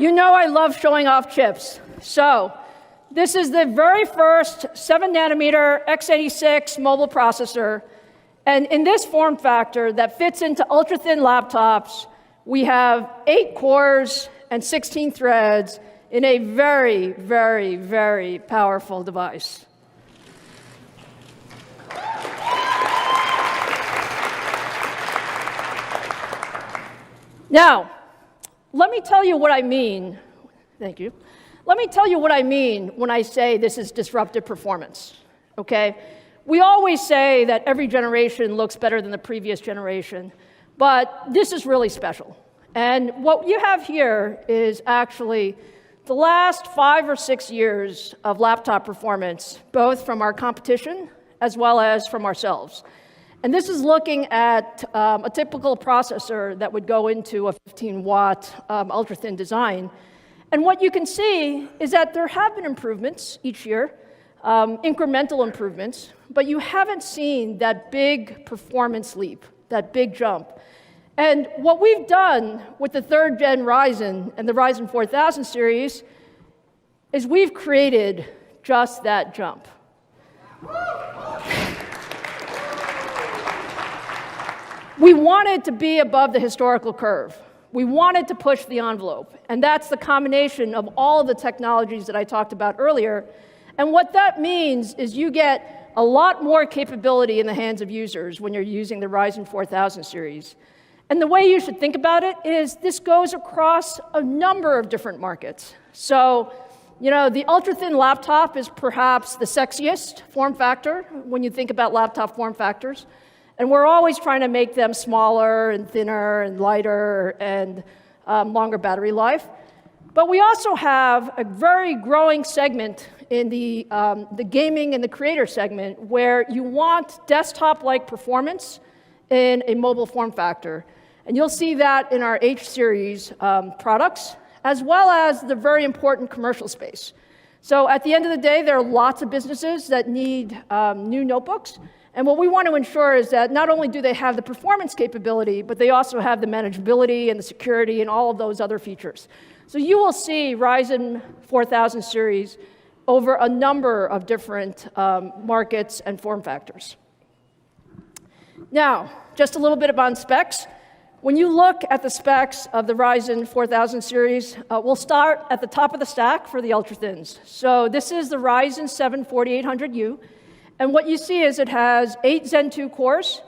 You know I love showing off chips. So this is the very first 7-nanometer x86 mobile processor. And in this form factor that fits into ultra-thin laptops, we have 8 cores and 16 threads in a very, very, very powerful device. Now, let me tell you what I mean. Thank you. Let me tell you what I mean when I say this is disruptive performance, okay? We always say that every generation looks better than the previous generation, but this is really special. And what you have here is actually the last 5 or 6 years of laptop performance, both from our competition as well as from ourselves. And this is looking at a typical processor that would go into a 15-watt ultra-thin design. And what you can see is that there have been improvements each year, incremental improvements, but you haven't seen that big performance leap, that big jump. And what we've done with the 3rd-gen Ryzen and the Ryzen 4000 series is we've created just that jump. We wanted to be above the historical curve. We wanted to push the envelope, and that's the combination of all the technologies that I talked about earlier. And what that means is you get a lot more capability in the hands of users when you're using the Ryzen 4000 series. And the way you should think about it is this goes across a number of different markets. So, you know, the ultra-thin laptop is perhaps the sexiest form factor when you think about laptop form factors. And we're always trying to make them smaller and thinner and lighter and longer battery life. But we also have a very growing segment in the gaming and the creator segment where you want desktop-like performance in a mobile form factor. And you'll see that in our H-series products, as well as the very important commercial space. So at the end of the day, there are lots of businesses that need new notebooks. And what we want to ensure is that not only do they have the performance capability, but they also have the manageability and the security and all of those other features. So you will see Ryzen 4000 series over a number of different markets and form factors. Now, just a little bit about specs. When you look at the specs of the Ryzen 4000 series, we'll start at the top of the stack for the ultra-thins. So this is the Ryzen 7 4800U. And what you see is it has 8 Zen 2 cores,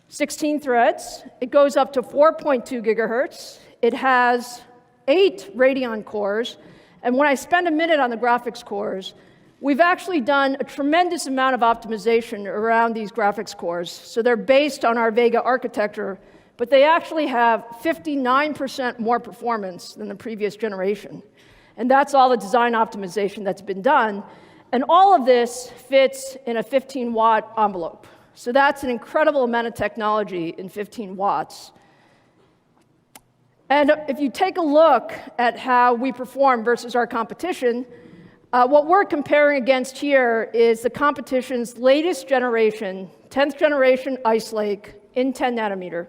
16 threads. It goes up to 4.2 gigahertz. It has 8 Radeon cores. And when I spend a minute on the graphics cores, we've actually done a tremendous amount of optimization around these graphics cores. So they're based on our Vega architecture, but they actually have 59% more performance than the previous generation. And that's all the design optimization that's been done. And all of this fits in a 15-watt envelope. So that's an incredible amount of technology in 15 watts. And if you take a look at how we perform versus our competition, what we're comparing against here is the competition's latest generation, 10th generation Ice Lake in 10 nanometer.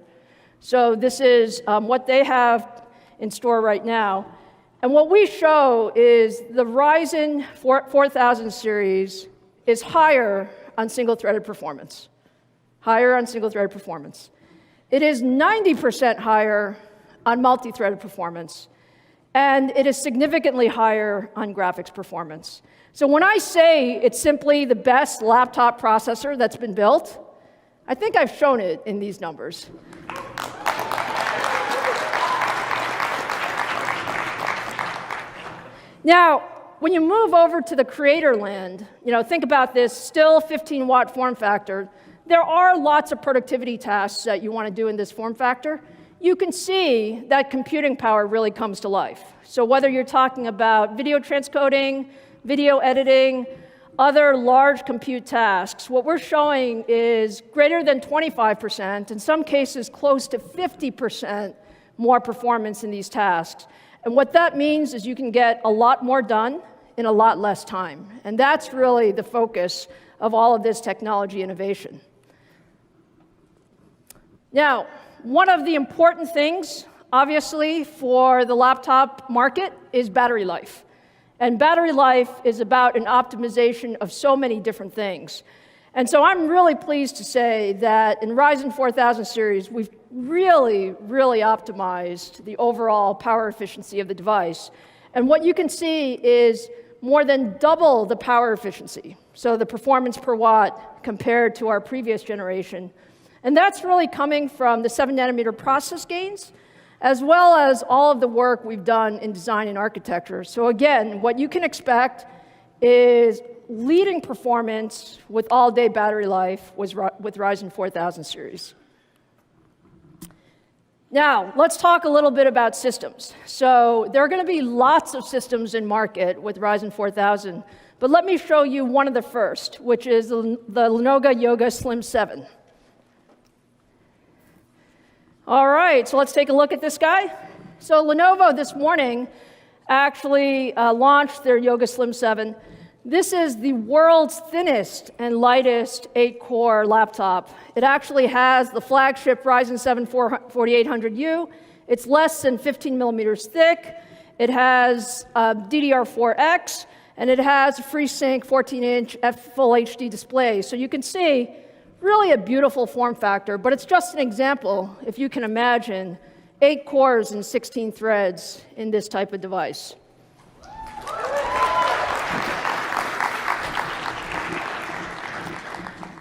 So this is what they have in store right now. And what we show is the Ryzen 4000 series is higher on single-threaded performance. Higher on single-threaded performance. It is 90% higher on multi-threaded performance. And it is significantly higher on graphics performance. So when I say it's simply the best laptop processor that's been built, I think I've shown it in these numbers. Now, when you move over to the creator land, you know, think about this, still 15-watt form factor. There are lots of productivity tasks that you want to do in this form factor. You can see that computing power really comes to life. So whether you're talking about video transcoding, video editing, other large compute tasks, what we're showing is greater than 25%, in some cases close to 50% more performance in these tasks. And what that means is you can get a lot more done in a lot less time. And that's really the focus of all of this technology innovation. Now, one of the important things obviously, for the laptop market is battery life. And battery life is about an optimization of so many different things. And so I'm really pleased to say that in Ryzen 4000 series, we've really, really optimized the overall power efficiency of the device. And what you can see is more than double the power efficiency, so the performance per watt compared to our previous generation. And that's really coming from the 7-nanometer process gains, as well as all of the work we've done in design and architecture. So again, what you can expect is leading performance with all-day battery life with Ryzen 4000 series. Now, let's talk a little bit about systems. So there are going to be lots of systems in market with Ryzen 4000, but let me show you one of the first, which is the Lenovo Yoga Slim 7. All right, so let's take a look at this guy. So Lenovo this morning actually launched their Yoga Slim 7. This is the world's thinnest and lightest 8-core laptop. It actually has the flagship Ryzen 7 4800U. It's less than 15 millimeters thick. It has DDR4X, and it has a FreeSync 14-inch full HD display. So you can see really a beautiful form factor, but it's just an example, if you can imagine, 8 cores and 16 threads in this type of device.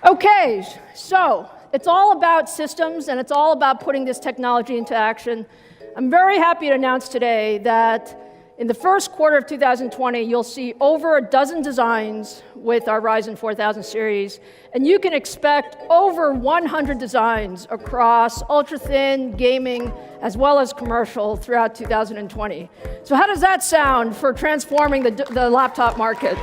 Okay, so it's all about systems, and it's all about putting this technology into action. I'm very happy to announce today that in the first quarter of 2020, you'll see over a dozen designs with our Ryzen 4000 series, and you can expect over 100 designs across ultra-thin, gaming, as well as commercial throughout 2020. So how does that sound for transforming the laptop market?